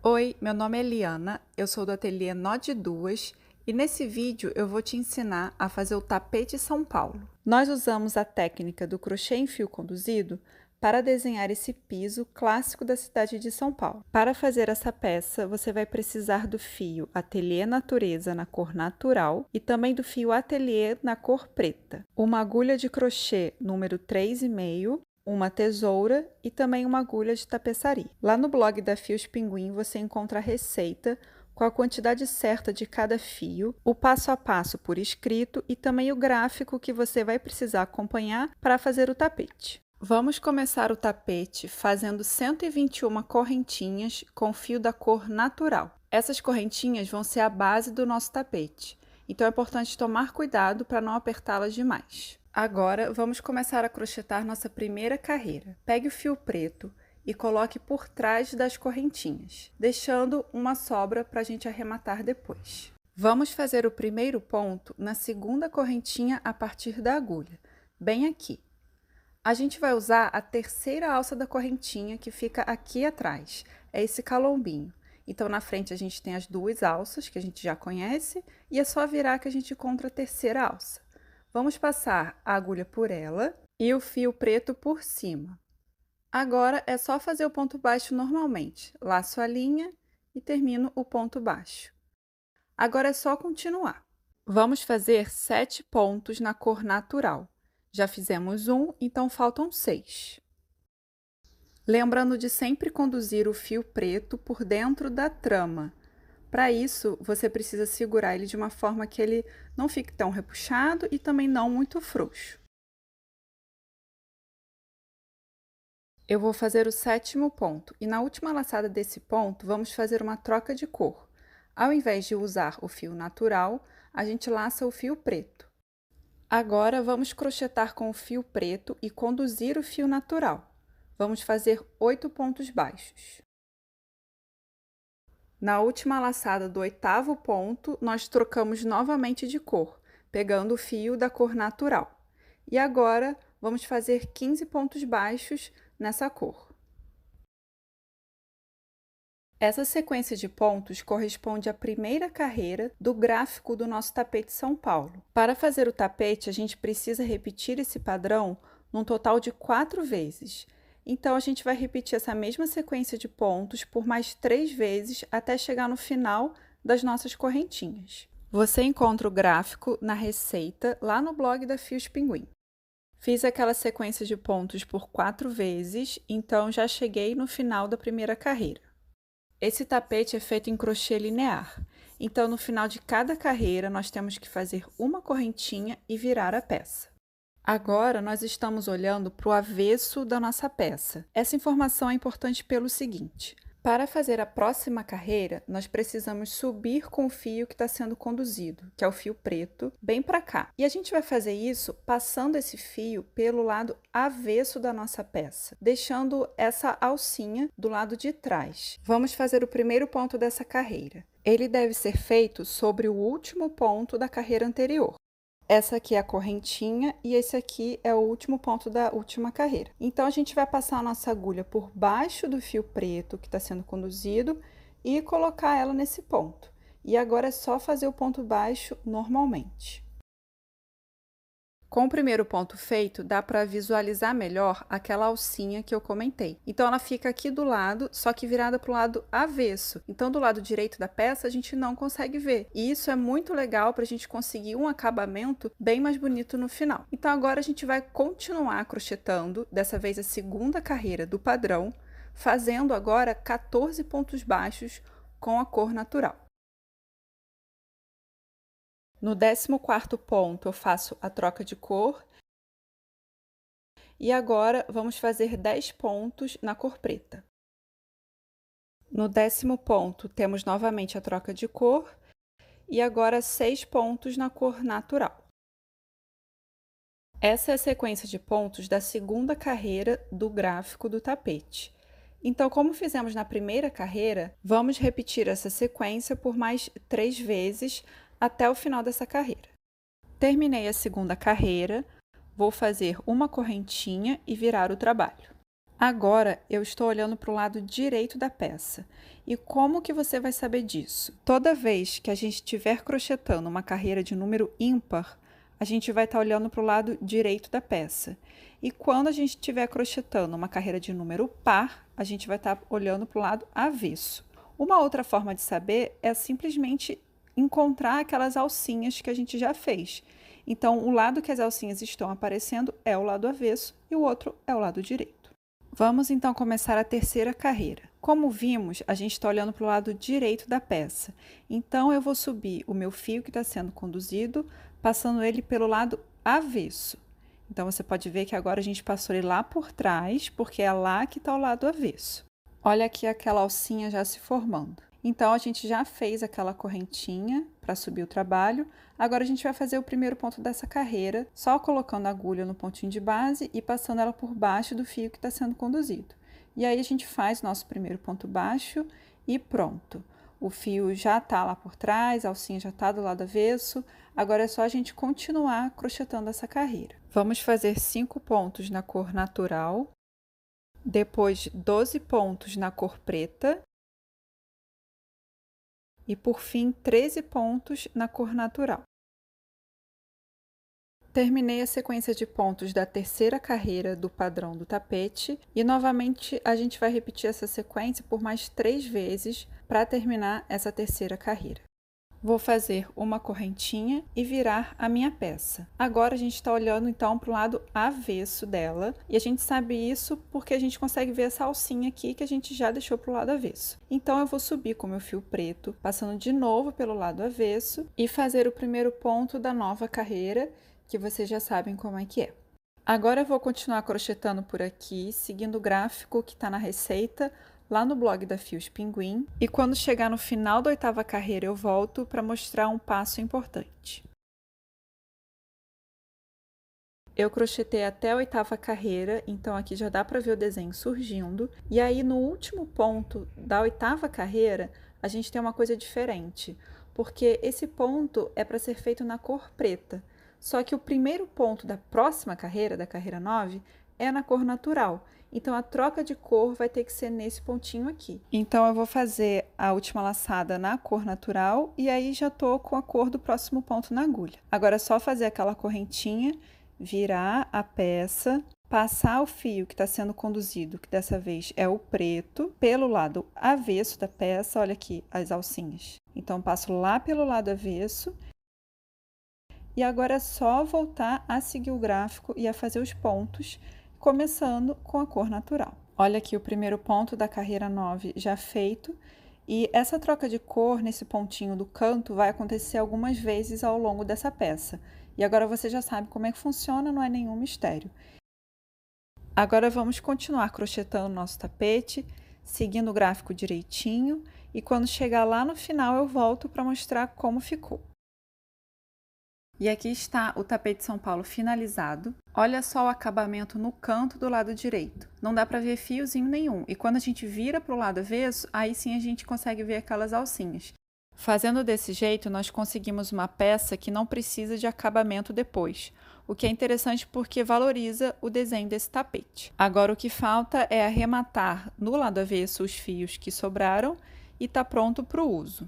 Oi, meu nome é Eliana, eu sou do ateliê Nó de Duas e nesse vídeo eu vou te ensinar a fazer o tapete São Paulo. Nós usamos a técnica do crochê em fio conduzido para desenhar esse piso clássico da cidade de São Paulo. Para fazer essa peça, você vai precisar do fio Ateliê Natureza na cor natural e também do fio Ateliê na cor preta, uma agulha de crochê número 3,5, uma tesoura e também uma agulha de tapeçaria. Lá no blog da Fios Pinguim você encontra a receita com a quantidade certa de cada fio, o passo a passo por escrito e também o gráfico que você vai precisar acompanhar para fazer o tapete. Vamos começar o tapete fazendo 121 correntinhas com fio da cor natural. Essas correntinhas vão ser a base do nosso tapete, então é importante tomar cuidado para não apertá-las demais. Agora, vamos começar a crochetar nossa primeira carreira. Pegue o fio preto e coloque por trás das correntinhas, deixando uma sobra para a gente arrematar depois. Vamos fazer o primeiro ponto na segunda correntinha a partir da agulha, bem aqui. A gente vai usar a terceira alça da correntinha que fica aqui atrás, é esse calombinho. Então, na frente a gente tem as duas alças, que a gente já conhece, e é só virar que a gente encontra a terceira alça. Vamos passar a agulha por ela e o fio preto por cima. Agora é só fazer o ponto baixo normalmente. Laço a linha e termino o ponto baixo. Agora é só continuar. Vamos fazer 7 pontos na cor natural. Já fizemos um, então faltam 6. Lembrando de sempre conduzir o fio preto por dentro da trama. Para isso, você precisa segurar ele de uma forma que ele não fique tão repuxado e também não muito frouxo. Eu vou fazer o 7º ponto e na última laçada desse ponto vamos fazer uma troca de cor. Ao invés de usar o fio natural, a gente laça o fio preto. Agora vamos crochetar com o fio preto e conduzir o fio natural. Vamos fazer 8 pontos baixos. Na última laçada do 8º ponto, nós trocamos novamente de cor, pegando o fio da cor natural. E agora, vamos fazer 15 pontos baixos nessa cor. Essa sequência de pontos corresponde à primeira carreira do gráfico do nosso tapete São Paulo. Para fazer o tapete, a gente precisa repetir esse padrão num total de 4 vezes. Então, a gente vai repetir essa mesma sequência de pontos por mais 3 vezes até chegar no final das nossas correntinhas. Você encontra o gráfico na receita lá no blog da Fios Pinguim. Fiz aquela sequência de pontos por 4 vezes, então já cheguei no final da primeira carreira. Esse tapete é feito em crochê linear, então no final de cada carreira nós temos que fazer uma correntinha e virar a peça. Agora, nós estamos olhando para o avesso da nossa peça. Essa informação é importante pelo seguinte: para fazer a próxima carreira, nós precisamos subir com o fio que está sendo conduzido, que é o fio preto, bem para cá. E a gente vai fazer isso passando esse fio pelo lado avesso da nossa peça, deixando essa alcinha do lado de trás. Vamos fazer o primeiro ponto dessa carreira. Ele deve ser feito sobre o último ponto da carreira anterior. Essa aqui é a correntinha e esse aqui é o último ponto da última carreira. Então, a gente vai passar a nossa agulha por baixo do fio preto que está sendo conduzido e colocar ela nesse ponto. E agora é só fazer o ponto baixo normalmente. Com o primeiro ponto feito, dá para visualizar melhor aquela alcinha que eu comentei. Então, ela fica aqui do lado, só que virada para o lado avesso. Então, do lado direito da peça, a gente não consegue ver. E isso é muito legal para a gente conseguir um acabamento bem mais bonito no final. Então, agora a gente vai continuar crochetando, dessa vez a segunda carreira do padrão, fazendo agora 14 pontos baixos com a cor natural. No 14º ponto, eu faço a troca de cor. E agora, vamos fazer 10 pontos na cor preta. No 10º ponto, temos novamente a troca de cor. E agora, 6 pontos na cor natural. Essa é a sequência de pontos da segunda carreira do gráfico do tapete. Então, como fizemos na primeira carreira, vamos repetir essa sequência por mais 3 vezes, até o final dessa carreira. Terminei a segunda carreira, vou fazer uma correntinha e virar o trabalho. Agora, eu estou olhando para o lado direito da peça. E como que você vai saber disso? Toda vez que a gente estiver crochetando uma carreira de número ímpar, a gente vai estar olhando para o lado direito da peça. E quando a gente estiver crochetando uma carreira de número par, a gente vai estar olhando para o lado avesso. Uma outra forma de saber é simplesmente encontrar aquelas alcinhas que a gente já fez. Então, o lado que as alcinhas estão aparecendo é o lado avesso e o outro é o lado direito. Vamos então começar a terceira carreira. Como vimos, a gente está olhando para o lado direito da peça. Então, eu vou subir o meu fio que está sendo conduzido, passando ele pelo lado avesso. Então, você pode ver que agora a gente passou ele lá por trás, porque é lá que está o lado avesso. Olha aqui aquela alcinha já se formando. Então, a gente já fez aquela correntinha para subir o trabalho. Agora, a gente vai fazer o primeiro ponto dessa carreira, só colocando a agulha no pontinho de base e passando ela por baixo do fio que está sendo conduzido. E aí, a gente faz nosso primeiro ponto baixo e pronto. O fio já está lá por trás, a alcinha já está do lado avesso. Agora, é só a gente continuar crochetando essa carreira. Vamos fazer 5 pontos na cor natural, depois 12 pontos na cor preta, e, por fim, 13 pontos na cor natural. Terminei a sequência de pontos da terceira carreira do padrão do tapete e, novamente, a gente vai repetir essa sequência por mais 3 vezes para terminar essa terceira carreira. Vou fazer uma correntinha e virar a minha peça. Agora, a gente está olhando, então, para o lado avesso dela. E a gente sabe isso porque a gente consegue ver essa alcinha aqui que a gente já deixou para o lado avesso. Então, eu vou subir com o meu fio preto, passando de novo pelo lado avesso e fazer o primeiro ponto da nova carreira, que vocês já sabem como é que é. Agora, eu vou continuar crochetando por aqui, seguindo o gráfico que está na receita, lá no blog da Fios Pinguim, e quando chegar no final da 8ª carreira eu volto para mostrar um passo importante. Eu crochetei até a 8ª carreira, então aqui já dá para ver o desenho surgindo, e aí no último ponto da 8ª carreira a gente tem uma coisa diferente, porque esse ponto é para ser feito na cor preta, só que o primeiro ponto da próxima carreira, da carreira 9, é na cor natural. Então, a troca de cor vai ter que ser nesse pontinho aqui. Então, eu vou fazer a última laçada na cor natural e aí já tô com a cor do próximo ponto na agulha. Agora, é só fazer aquela correntinha, virar a peça, passar o fio que está sendo conduzido, que dessa vez é o preto, pelo lado avesso da peça. Olha aqui as alcinhas. Então, passo lá pelo lado avesso. E agora é só voltar a seguir o gráfico e a fazer os pontos, começando com a cor natural. Olha aqui o primeiro ponto da carreira 9 já feito, e essa troca de cor nesse pontinho do canto vai acontecer algumas vezes ao longo dessa peça. E agora você já sabe como é que funciona, não é nenhum mistério. Agora vamos continuar crochetando o nosso tapete, seguindo o gráfico direitinho, e quando chegar lá no final eu volto para mostrar como ficou. E aqui está o tapete São Paulo finalizado. Olha só o acabamento no canto do lado direito. Não dá para ver fiozinho nenhum. E quando a gente vira para o lado avesso, aí sim a gente consegue ver aquelas alcinhas. Fazendo desse jeito, nós conseguimos uma peça que não precisa de acabamento depois. O que é interessante porque valoriza o desenho desse tapete. Agora o que falta é arrematar no lado avesso os fios que sobraram e está pronto para o uso.